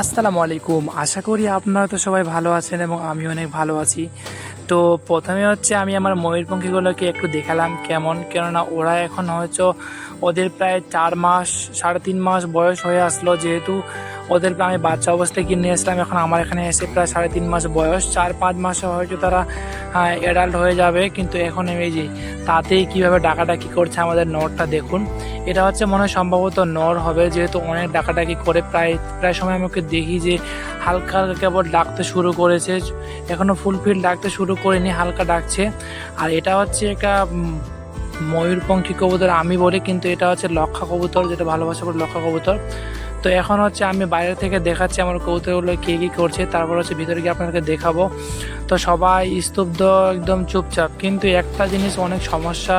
আসসালামু আলাইকুম। আশা করি আপনারা তো সবাই ভালো আছেন এবং আমি অনেক ভালো আছি। তো প্রথমে হচ্ছে আমি আমার ময়ূরপঙ্খীগুলোকে একটু দেখালাম কেমন, কেননা ওরা এখন হয়তো ওদের প্রায় 4 মাস 3.5 মাস বয়স হয়ে আসলো, যেহেতু ওদেরকে আমি বাচ্চা অবস্থায় কিনে নিয়ে আসলাম। এখন আমার এখানে এসে প্রায় 3.5 মাস বয়স, 4-5 মাসে হয়তো তারা অ্যাডাল্ট হয়ে যাবে। কিন্তু এখন এই যে তাতেই কীভাবে ডাকাডাকি করছে আমাদের নরটা দেখুন। এটা হচ্ছে মনে হয় সম্ভবত নর হবে, যেহেতু অনেক ডাকাডাকি করে। প্রায় প্রায় সময় আমাকে দেখি যে হালকা হালকা কেবল ডাকতে শুরু করেছে, এখনও ফুলফিল ডাকতে শুরু করেনি, হালকা ডাকছে। আর এটা হচ্ছে একটা ময়ূরপঙ্খী কবুতর আমি বলি, কিন্তু এটা হচ্ছে লক্ষা কবুতর, যেটা ভালোবাসা করে লক্ষা কবুতর। তো এখন হচ্ছে আমি বাইরে থেকে দেখাচ্ছি আমার কবুতরগুলো কে কী করছে, তারপর হচ্ছে ভিতরে গিয়ে আপনাদেরকে দেখাবো। তো সবাই স্তব্ধ, একদম চুপচাপ। কিন্তু একটা জিনিস অনেক সমস্যা,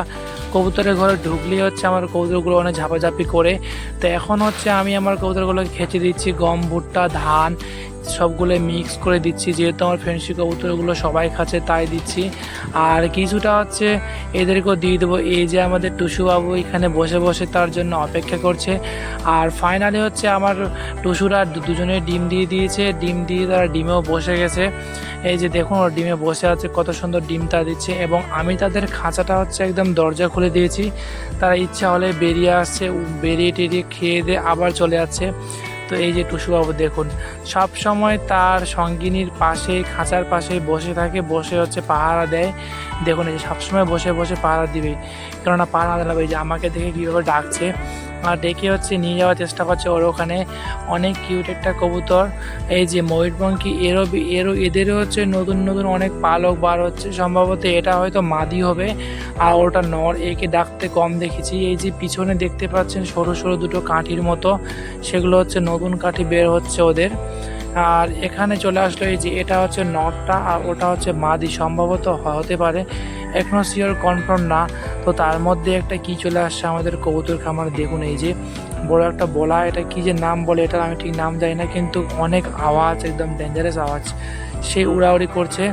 কবুতরের ঘরে ঢুকলেই হচ্ছে আমার কবুতরগুলো অনেক ঝাপাঝাপি করে। তো এখন হচ্ছে আমি আমার কবুতরগুলোকে খেতে দিচ্ছি গম, ভুট্টা, ধান সবগুলো মিক্স করে দিচ্ছি, যেহেতু আমার ফেন্সি কবুতরগুলো সবাই খাচ্ছে তাই দিচ্ছি। আর কিছুটা হচ্ছে এদেরকেও দিয়ে দেবো। এই যে আমাদের টুসুবাবু এখানে বসে বসে তার জন্য অপেক্ষা করছে। আর ফাইনালি হচ্ছে আমার টুসুরা দুজনে ডিম দিয়ে দিয়েছে, ডিম দিয়ে তারা ডিমেও বসে গেছে। এই যে দেখুন ওর ডিমে বসে আছে, কত সুন্দর ডিমটা দিচ্ছে। এবং আমি তাদের খাঁচাটা হচ্ছে একদম দরজা খুলে দিয়েছি, তারা ইচ্ছা হলে বেরিয়ে আসছে, বেরিয়ে টেরিয়ে খেয়ে দিয়ে আবার চলে যাচ্ছে। তো এই যে টুসুবাবু দেখুন, সব সময় তার সঙ্গিনীর পাশে, খাঁচার পাশে বসে থাকে, বসে হচ্ছে পাহারা দেয়। দেখুন এই যে সবসময় বসে বসে পাহারা দিবে, কেননা পাহারা দিলাম। এই যে আমাকে দেখে কীভাবে ডাকছে আর ডেকে হচ্ছে নিয়ে যাওয়ার চেষ্টা করছে ওর ওখানে। অনেক কিউট একটা কবুতর। এই যে ময়ূরপঙ্খী, এদেরও হচ্ছে নতুন নতুন অনেক পালক বার হচ্ছে, সম্ভবত এটা হয়তো মাদি হবে আর ওটা নর। একে ডাকতে কম দেখেছি। এই যে পিছনে দেখতে পাচ্ছেন সরু সরু দুটো কাঠির মতো, সেগুলো হচ্ছে নতুন কাঠি বের হচ্ছে ওদের। আর এখানে চলে আসলো, এই যে এটা হচ্ছে নটটা আর ওটা হচ্ছে মাদি, সম্ভবত হতে পারে, এখনো শিওর কনফার্ম না। তো তার মধ্যে একটা কি চলে আসছে আমাদের কবুতর খামারে। দেখুন এই যে বড় একটা বলা, এটা কি যে নাম বলে এটা আমি ঠিক নাম জানি না, কিন্তু অনেক আওয়াজ, একদম ডেঞ্জারাস আওয়াজ, সে উড়াউড়ি করছে।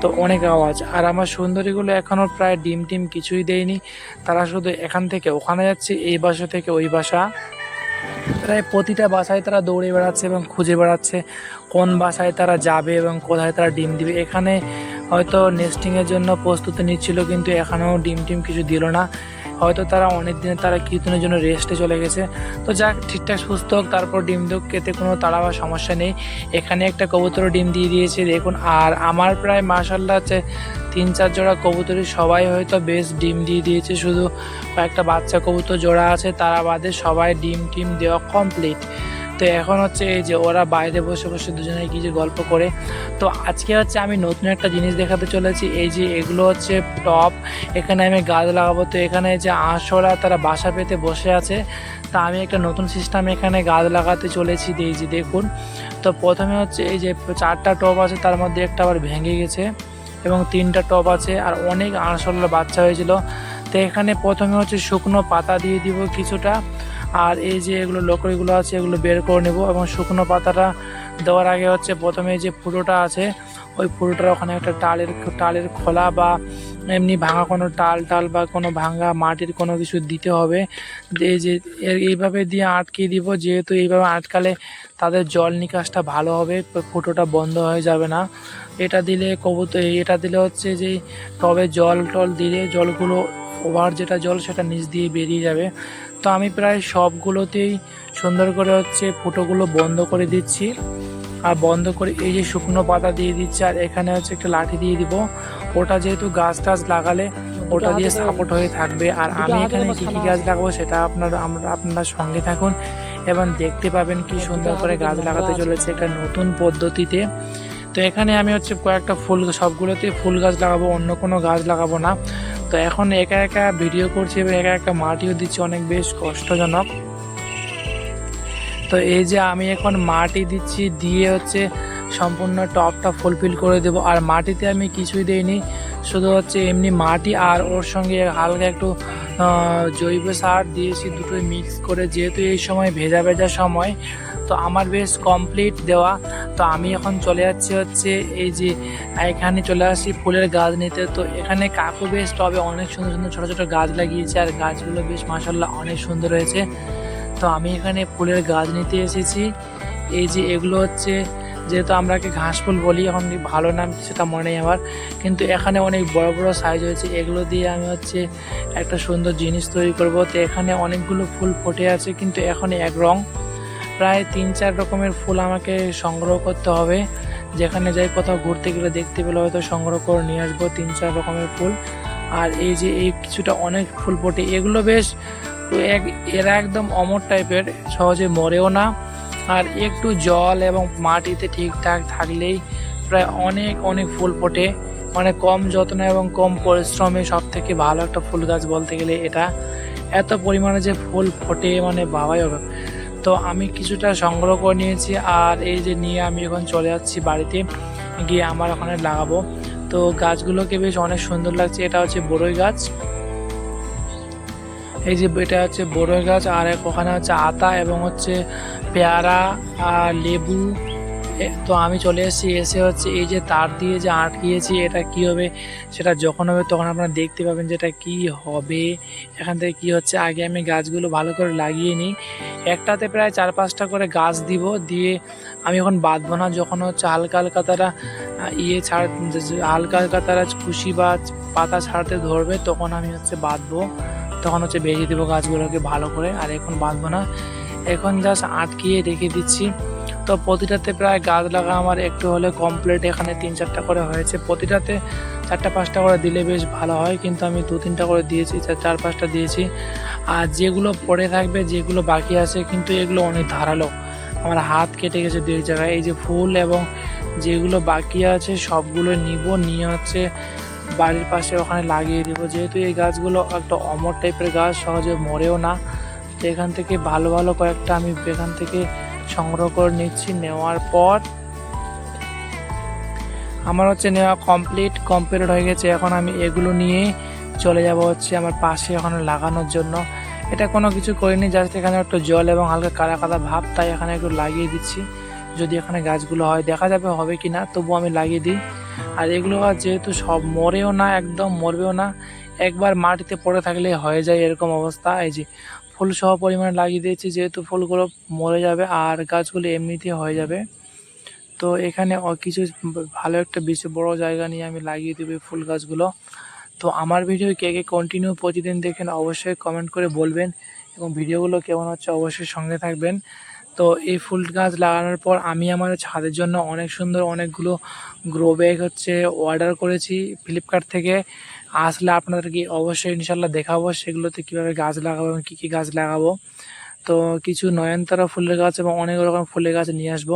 তো অনেক আওয়াজ। আর আমার সুন্দরীগুলো এখনও প্রায় ডিম টিম কিছুই দেয়নি, তারা শুধু এখান থেকে ওখানে যাচ্ছে, এই বাসা থেকে ওই বাসা। প্রায় প্রতিটা বাসায় তারা দৌড়ে বেড়াচ্ছে এবং খুঁজে বেড়াচ্ছে কোন বাসায় তারা যাবে এবং কোথায় তারা ডিম দিবে। এখানে হয়তো নেস্টিংয়ের জন্য প্রস্তুতি নিচ্ছিল, কিন্তু এখানেও ডিম টিম কিছু দিল না। হয়তো তারা অনেক দিনে তারা কিছুদিনের জন্য রেস্টে চলে গেছে। তো যাক, ঠিকঠাক সুস্থ হোক, তারপর ডিম দুঃখ খেতে কোনো তাড়া বা সমস্যা নেই। এখানে একটা কবুতরও ডিম দিয়ে দিয়েছে দেখুন। আর আমার প্রায় মাশাআল্লাহ 3-4 জোড়া কবুতরই সবাই হয়তো বেশ ডিম দিয়ে দিয়েছে, শুধু কয়েকটা বাচ্চা কবুতর জোড়া আছে, তারা বাদে সবাই ডিম টিম দেওয়া কমপ্লিট। তো এখন হচ্ছে এই যে ওরা বাইরে বসে বসে দুজনে কিছু গল্প করে। তো আজকে হচ্ছে আমি নতুন একটা জিনিস দেখাতে চলেছি। এই যে এগুলো হচ্ছে টপ, এখানে আমি গাছ লাগাবো। তো এখানে যে আঁশোরা তারা বাসা পেতে বসে আছে, তা আমি একটা নতুন সিস্টেম এখানে গাছ লাগাতে চলেছি। এই যে দেখুন, তো প্রথমে হচ্ছে এই যে 4টা টব আছে, তার মধ্যে একটা আবার ভেঙে গেছে এবং 3টা টব আছে, আর অনেক আঁশোলার বাচ্চা হয়েছিল। তো এখানে প্রথমে হচ্ছে শুকনো পাতা দিয়ে দিব কিছুটা, আর এই যে এগুলো লকড়িগুলো আছে এগুলো বের করে নেব। এবং শুকনো পাতাটা দেওয়ার আগে হচ্ছে প্রথমে যে ফুটোটা আছে, ওই ফুটোটার ওখানে একটা টালের খোলা বা এমনি ভাঙা কোনো টাল বা কোনো ভাঙা মাটির কোনো কিছু দিতে হবে। এই যে এইভাবে দিয়ে আটকে দিব, যেহেতু এইভাবে আটকালে তাদের জল নিকাশটা ভালো হবে, ফুটোটা বন্ধ হয়ে যাবে না। এটা দিলে এটা দিলে হচ্ছে যে টবে জল দিলে জলগুলো ওভার যেটা জল সেটা নিচ দিয়ে বেরিয়ে যাবে। তো আমি প্রায় সবগুলোতেই সুন্দর করে হচ্ছে ফুটোগুলো বন্ধ করে দিচ্ছি। আর বন্ধ করে এই যে শুকনো পাতা দিয়ে দিচ্ছি, আর এখানে হচ্ছে একটা লাঠি দিয়ে দিব। ওটা যেহেতু গাছ টাছ লাগালে ওটা দিয়ে সাপোর্ট হয়ে থাকবে। আর আমি এখানে কী কী গাছ লাগাবো সেটা আপনারা সঙ্গে থাকুন এবং দেখতে পাবেন কি সুন্দর করে গাছ লাগাতে চলেছে একটা নতুন পদ্ধতিতে। তো এখানে আমি হচ্ছে কয়েকটা সবগুলোতে ফুল গাছ লাগাবো, অন্য কোনো গাছ লাগাবো না। তো এখন একা একা ভিডিও করছি এবং একা একা মাটিও দিচ্ছি, অনেক বেশ কষ্টজনক। তো এই যে আমি এখন মাটি দিচ্ছি, দিয়ে হচ্ছে সম্পূর্ণ টপটা ফুলফিল করে দেব। আর মাটিতে আমি কিছুই দেইনি, শুধু হচ্ছে এমনি মাটি আর ওর সঙ্গে হালকা একটু জৈব সার দিয়েছি, দুটোই মিক্স করে, যেহেতু এই সময় ভেজা ভেজা সময়। তো আমার বেশ কমপ্লিট দেওয়া। তো আমি এখন চলে যাচ্ছি হচ্ছে এই যে এখানে চলে আসি ফুলের গাছ নিতে। তো এখানে কাকু বেশ টবে অনেক সুন্দর সুন্দর ছোটো ছোটো গাছ লাগিয়েছে, আর গাছগুলো বেশ মাশাআল্লাহ অনেক সুন্দর হয়েছে। তো আমি এখানে ফুলের গাছ নিতে এসেছি। এই যে এগুলো হচ্ছে, যেহেতু আমরা কি ঘাস ফুল বলি, এখন ভালো নাম সেটা মনে নেই আমার, কিন্তু এখানে অনেক বড় বড় সাইজ হয়েছে। এগুলো দিয়ে আমি হচ্ছে একটা সুন্দর জিনিস তৈরি করব। তো এখানে অনেকগুলো ফুল ফুটে আছে, কিন্তু এখন এক রং, প্রায় 3-4 রকমের ফুল আমাকে সংগ্রহ করতে হবে। যেখানে যাই কোথাও ঘুরতে গেলে দেখতে পেলে হয়তো সংগ্রহ করে নিয়ে আসবো 3-4 রকমের ফুল। আর এই যে এই কিছুটা অনেক ফুল ফোটে, এগুলো বেশ এরা একদম অমর টাইপের, সহজে মরেও না। আর একটু জল এবং মাটিতে ঠিকঠাক থাকলেই প্রায় অনেক অনেক ফুল ফোটে। মানে কম যত্ন এবং কম পরিশ্রমে সব থেকে ভালো একটা ফুল গাছ বলতে গেলে এটা। এত পরিমাণে যে ফুল ফোটে মানে বাবাই হবে। তো আমি কিছুটা সংগ্রহ করে নিয়েছি, আর এই যে নিয়ে আমি এখন চলে যাচ্ছি বাড়িতে, গিয়ে আমার ওখানে লাগাবো। তো গাছগুলোকে বেশ অনেক সুন্দর লাগছে। এটা হচ্ছে বড়ই গাছ, এই যে এটা হচ্ছে বড়ই গাছ, আর ওখানে হচ্ছে আতা এবং হচ্ছে পেয়ারা আর লেবু। তো আমি চলে এসেছি, এসে হচ্ছে এই যে তার দিয়ে যে আটকিয়েছি, এটা কি হবে সেটা যখন হবে তখন আপনারা দেখতে পাবেন যে এটা কী হবে, এখান থেকে কি হচ্ছে। আগে আমি গাছগুলো ভালো করে লাগিয়ে নিই, একটাতে প্রায় 4-5টা করে গাছ দিব, দিয়ে আমি এখন বাঁধবো না। যখন হচ্ছে হালকা হালকা তারা হালকা হালকা তারা খুশি বা পাতা ছাড়তে ধরবে, তখন আমি হচ্ছে বাঁধবো, তখন হচ্ছে বেঁধে দেবো গাছগুলোকে ভালো করে। আর এখন বাঁধবো না, এখন জাস্ট আটকিয়ে রেখে দিচ্ছি। তো প্রতিটাতে প্রায় গাছ লাগা আমার একটু হলে কমপ্লিট। এখানে 3-4টা করে হয়েছে, প্রতিটাতে 4টা-5টা করে দিলে বেশ ভালো হয়, কিন্তু আমি 2-3টা করে দিয়েছি, 4-5টা দিয়েছি। আর যেগুলো পড়ে থাকবে, যেগুলো বাকি আছে, কিন্তু এগুলো অনেক ধারালো, আমার হাত কেটে গেছে 2 জায়গায়। এই যে ফুল এবং যেগুলো বাকি আছে সবগুলো নিয়ে হচ্ছে বাড়ির পাশে ওখানে লাগিয়ে দেবো। যেহেতু এই গাছগুলো একটা অমর টাইপের গাছ, সহজে মরেও না। তো এখান থেকে ভালো ভালো কয়েকটা আমি এখান থেকে সংগ্রহ করে নিচ্ছি। নেওয়ার পর আমার হচ্ছে নেওয়া কমপ্লিট হয়ে গেছে। এখন আমি এগুলো নিয়ে চলে যাব হচ্ছে আমার পাশে ওখানে লাগানোর জন্য। এটা কোনো কিছু করিনি, জাস্ট এখানে একটু জল এবং হালকা কাদা কাদা ভাব, তাই এখানে একটু লাগিয়ে দিচ্ছি। যদি এখানে গাছগুলো হয়, দেখা যাবে হবে কি না, তবুও আমি লাগিয়ে দিই। আর এগুলো যেহেতু সব মরেও না, একদম মরবেও না, একবার মাটিতে পড়ে থাকলে হয়ে যায় এরকম অবস্থা। এই যে ফুল সহ পরিমাণে লাগিয়ে দিয়েছি, যেহেতু ফুলগুলো মরে যাবে আর গাছগুলো এমনিতেই হয়ে যাবে। তো এখানে কিছু ভালো একটা বেশি বড় জায়গা নিয়ে আমি লাগিয়ে দেবো ফুল গাছগুলো। তো আমার ভিডিও কে কে কন্টিনিউ প্রতিদিন দেখেন অবশ্যই কমেন্ট করে বলবেন, এবং ভিডিওগুলো কেমন হচ্ছে অবশ্যই সঙ্গে থাকবেন। তো এই ফুল গাছ লাগানোর পর আমি আমার ছাদের জন্য অনেক সুন্দর অনেকগুলো গ্রো ব্যাগ হচ্ছে অর্ডার করেছি ফ্লিপকার্ট থেকে। আসলে আপনাদেরকে অবশ্যই ইনশাল্লাহ দেখাবো সেগুলোতে কীভাবে গাছ লাগাবো এবং কী কী গাছ লাগাবো। তো কিছু নয়নতারা ফুলের গাছ এবং অনেক রকম ফুলের গাছ নিয়ে আসবো।